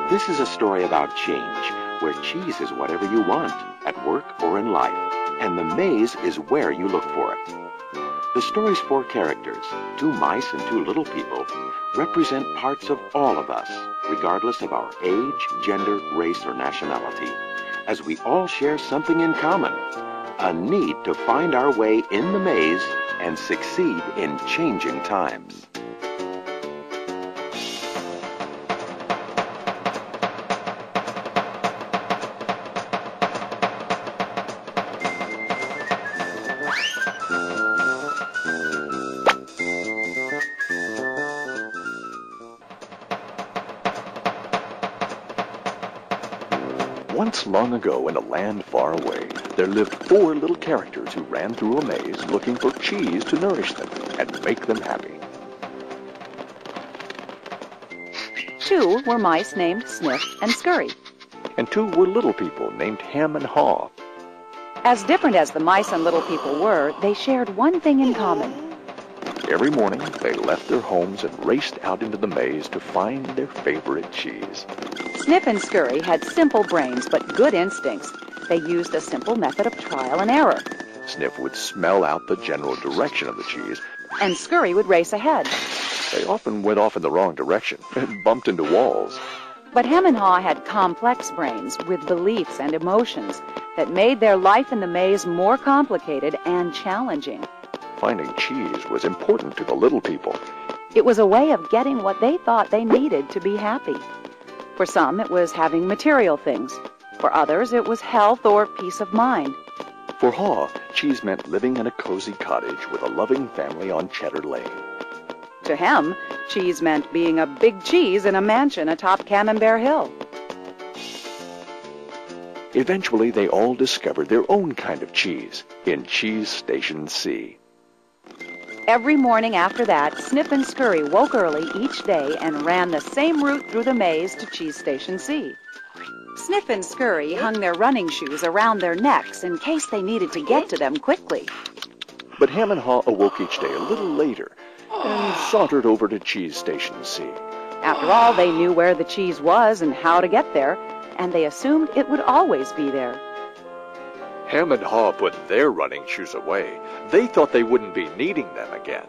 This is a story about change, where cheese is whatever you want, at work or in life, and the maze is where you look for it. The story's four characters, two mice and two little people, represent parts of all of us, regardless of our age, gender, race, or nationality, as we all share something in common, a need to find our way in the maze and succeed in changing times. Once long ago in a land far away, there lived four little characters who ran through a maze looking for cheese to nourish them and make them happy. Two were mice named Snip and Scurry. And two were little people named Hem and Haw. As different as the mice and little people were, they shared one thing in common. Every morning, they left their homes and raced out into the maze to find their favorite cheese. Snip and Scurry had simple brains but good instincts. They used a simple method of trial and error. Snip would smell out the general direction of the cheese, and Scurry would race ahead. They often went off in the wrong direction and bumped into walls. But Hem and Haw had complex brains with beliefs and emotions that made their life in the maze more complicated and challenging. Finding cheese was important to the little people. It was a way of getting what they thought they needed to be happy. For some, it was having material things. For others, it was health or peace of mind. For Haw, cheese meant living in a cozy cottage with a loving family on Cheddar Lane. To Hem, cheese meant being a big cheese in a mansion atop Camembert Hill. Eventually, they all discovered their own kind of cheese in Cheese Station C. Every morning after that, Snip and Scurry woke early each day and ran the same route through the maze to Cheese Station C. Snip and Scurry hung their running shoes around their necks in case they needed to get to them quickly. But Hem and Haw awoke each day a little later and sauntered over to Cheese Station C. After all, they knew where the cheese was and how to get there, and they assumed it would always be there. Hem and Haw put their running shoes away. They thought they wouldn't be needing them again.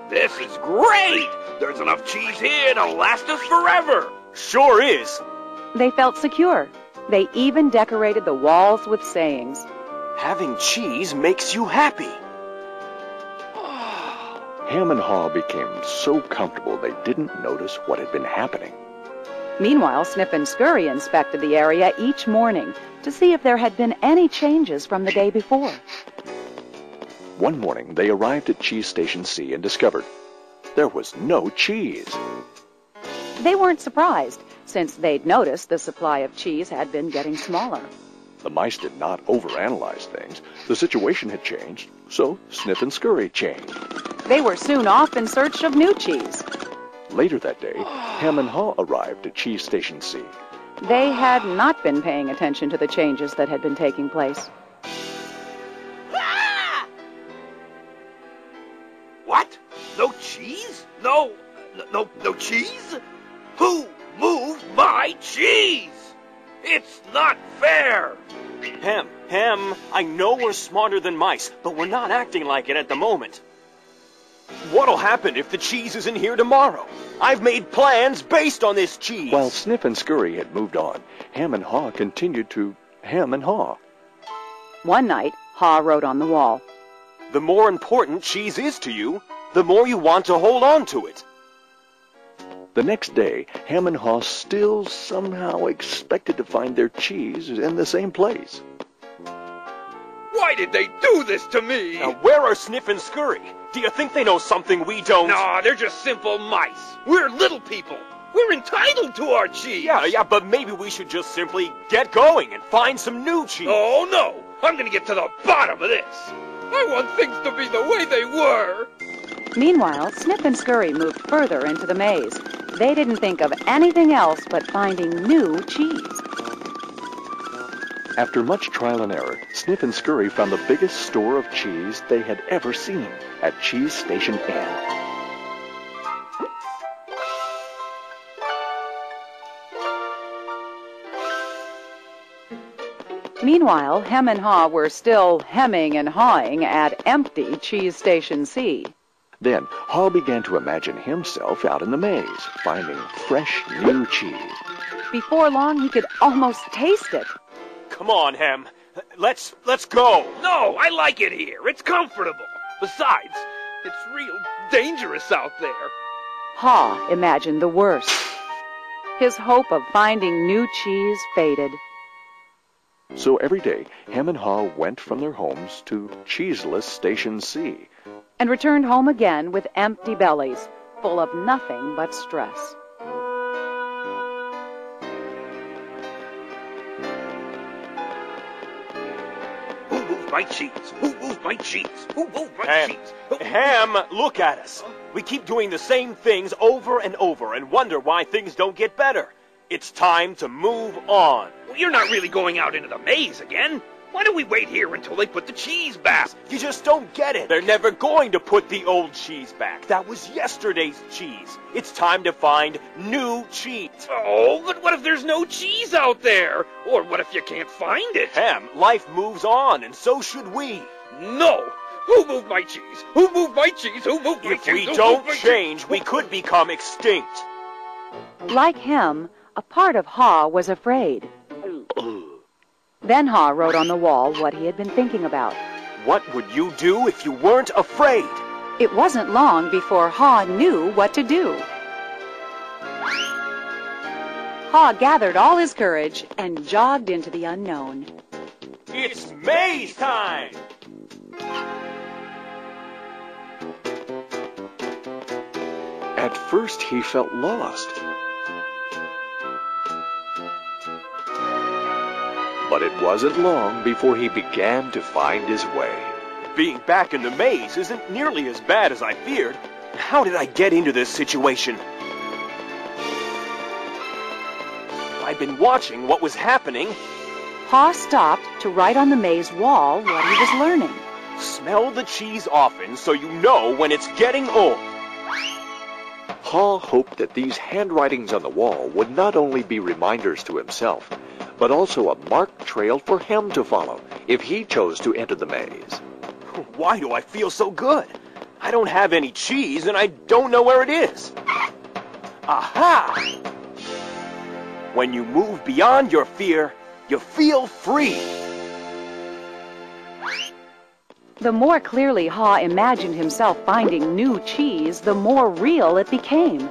This is great! There's enough cheese here to last us forever! Sure is! They felt secure. They even decorated the walls with sayings. Having cheese makes you happy. Hem and Haw became so comfortable they didn't notice what had been happening. Meanwhile, Snip and Scurry inspected the area each morning to see if there had been any changes from the day before. One morning, they arrived at Cheese Station C and discovered there was no cheese. They weren't surprised, since they'd noticed the supply of cheese had been getting smaller. The mice did not overanalyze things. The situation had changed, so Snip and Scurry changed. They were soon off in search of new cheese. Later that day, Hem and Haw arrived at Cheese Station C. They had not been paying attention to the changes that had been taking place. Ah! What? No cheese? No cheese? Who moved my cheese? It's not fair! Hem, I know we're smarter than mice, but we're not acting like it at the moment. What'll happen if the cheese isn't here tomorrow? I've made plans based on this cheese. While Snip and Scurry had moved on, Hem and Haw continued to hem and haw. One night, Haw wrote on the wall, "The more important cheese is to you, the more you want to hold on to it." The next day, Hem and Haw still somehow expected to find their cheese in the same place. Why did they do this to me? Now, where are Snip and Scurry? Do you think they know something we don't? No, they're just simple mice. We're little people. We're entitled to our cheese. Yeah, but maybe we should just simply get going and find some new cheese. Oh, no. I'm going to get to the bottom of this. I want things to be the way they were. Meanwhile, Snip and Scurry moved further into the maze. They didn't think of anything else but finding new cheese. After much trial and error, Snip and Scurry found the biggest store of cheese they had ever seen at Cheese Station N. Meanwhile, Hem and Haw were still hemming and hawing at empty Cheese Station C. Then Haw began to imagine himself out in the maze, finding fresh new cheese. Before long, he could almost taste it. Come on, Hem. Let's go. No, I like it here. It's comfortable. Besides, it's real dangerous out there. Haw imagined the worst. His hope of finding new cheese faded. So every day, Hem and Haw went from their homes to cheeseless Station C. And returned home again with empty bellies, full of nothing but stress. Who moved my cheese? Who moved my cheese? Who moved my Ham, cheese? Ham, look at us. We keep doing the same things over and over and wonder why things don't get better. It's time to move on. Well, you're not really going out into the maze again. Why don't we wait here until they put the cheese back? You just don't get it. They're never going to put the old cheese back. That was yesterday's cheese. It's time to find new cheese. Oh, but what if there's no cheese out there? Or what if you can't find it? Ham, life moves on, and so should we. No! Who moved my cheese? Who moved my cheese? Who moved my If cheese? we Who don't moved my change, cheese? we could become extinct. Like Hem, a part of Haw was afraid. Then Haw wrote on the wall what he had been thinking about. What would you do if you weren't afraid? It wasn't long before Haw knew what to do. Haw gathered all his courage and jogged into the unknown. It's maze time! At first, he felt lost. But it wasn't long before he began to find his way. Being back in the maze isn't nearly as bad as I feared. How did I get into this situation? I'd been watching what was happening. Haw stopped to write on the maze wall what he was learning. Smell the cheese often so you know when it's getting old. Haw hoped that these handwritings on the wall would not only be reminders to himself, but also a marked trail for Hem to follow if he chose to enter the maze. Why do I feel so good? I don't have any cheese and I don't know where it is. Aha! When you move beyond your fear, you feel free. The more clearly Haw imagined himself finding new cheese, the more real it became.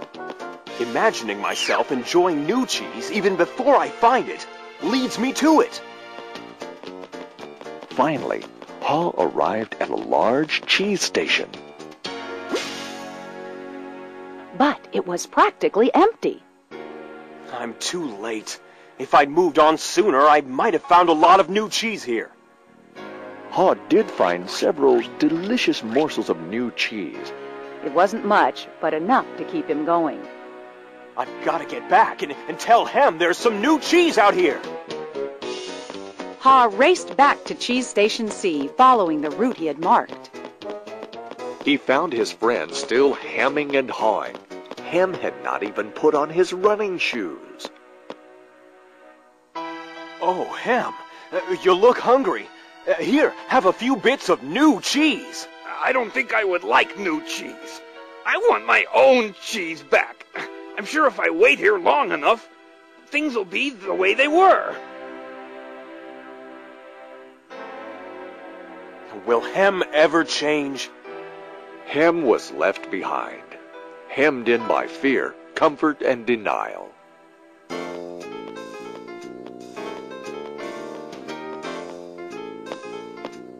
Imagining myself enjoying new cheese even before I find it leads me to it. Finally, Haw arrived at a large cheese station. But it was practically empty. I'm too late. If I'd moved on sooner, I might have found a lot of new cheese here. Haw did find several delicious morsels of new cheese. It wasn't much, but enough to keep him going. I've got to get back and tell Hem there's some new cheese out here. Haw raced back to Cheese Station C, following the route he had marked. He found his friends still hemming and hawing. Hem had not even put on his running shoes. Oh, Hem, you look hungry. Here, have a few bits of new cheese. I don't think I would like new cheese. I want my own cheese back. I'm sure if I wait here long enough, things will be the way they were. Will Hem ever change? Hem was left behind, hemmed in by fear, comfort, and denial.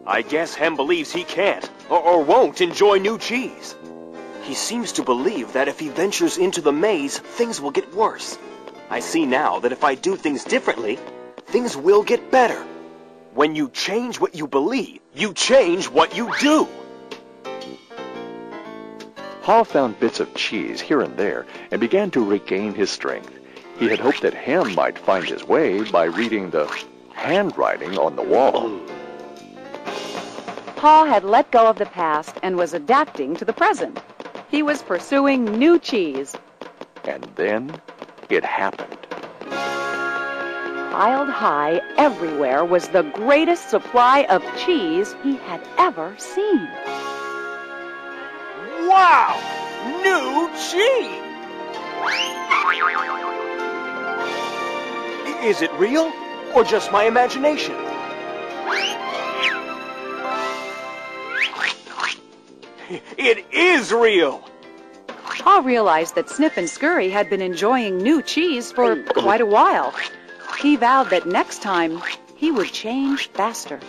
I guess Hem believes he can't, or won't enjoy new cheese. He seems to believe that if he ventures into the maze, things will get worse. I see now that if I do things differently, things will get better. When you change what you believe, you change what you do. Haw found bits of cheese here and there and began to regain his strength. He had hoped that Hem might find his way by reading the handwriting on the wall. Haw had let go of the past and was adapting to the present. He was pursuing new cheese. And then it happened. piled high everywhere was the greatest supply of cheese he had ever seen. Wow! New cheese! Is it real or just my imagination? It is real! Pa realized that Snip and Scurry had been enjoying new cheese for quite a while. He vowed that next time he would change faster.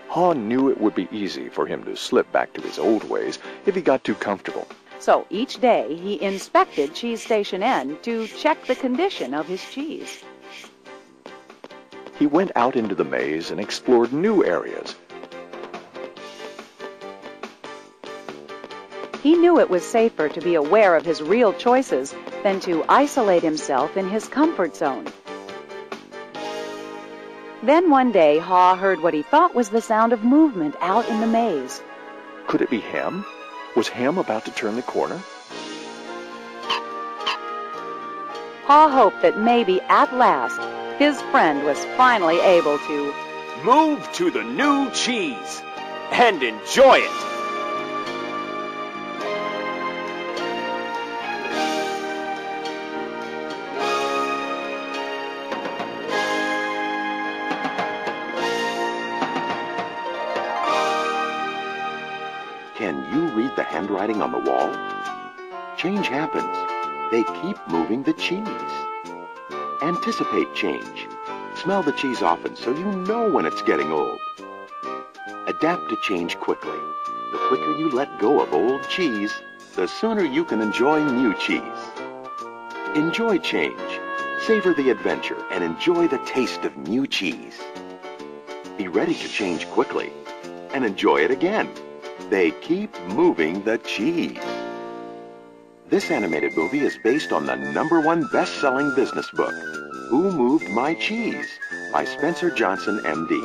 Haw knew it would be easy for him to slip back to his old ways if he got too comfortable. So each day he inspected Cheese Station N to check the condition of his cheese. He went out into the maze and explored new areas. He knew it was safer to be aware of his real choices than to isolate himself in his comfort zone. Then one day, Haw heard what he thought was the sound of movement out in the maze. Could it be Hem? Was Hem about to turn the corner? Haw hoped that maybe at last his friend was finally able to move to the new cheese and enjoy it. Can you read the handwriting on the wall? Change happens. They keep moving the cheese. Anticipate change. Smell the cheese often so you know when it's getting old. Adapt to change quickly. The quicker you let go of old cheese, the sooner you can enjoy new cheese. Enjoy change. Savor the adventure and enjoy the taste of new cheese. Be ready to change quickly and enjoy it again. They keep moving the cheese. This animated movie is based on the #1 best-selling business book, Who Moved My Cheese? By Spencer Johnson, M.D.